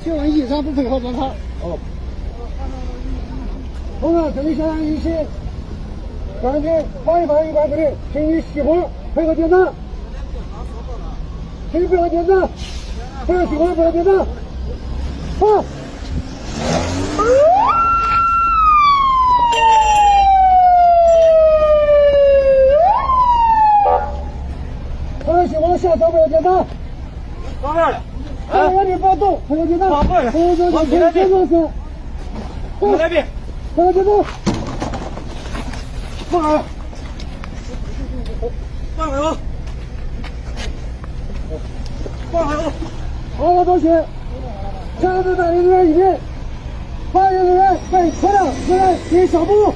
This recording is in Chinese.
请问异常不配合检查。哦。同志，这里现场一起，赶紧放一放有关部队，请你熄火，配合检查。请配合检查，不要熄火，配合检查。好。下车配合检查。到这儿了。原地不要动，配合检查。往过来。配合检查，配合检查是。过来别。配合检查。放开。放开我。放开我。好了，同学，车子带领人员一边，发言人员被车辆自然进行消毒。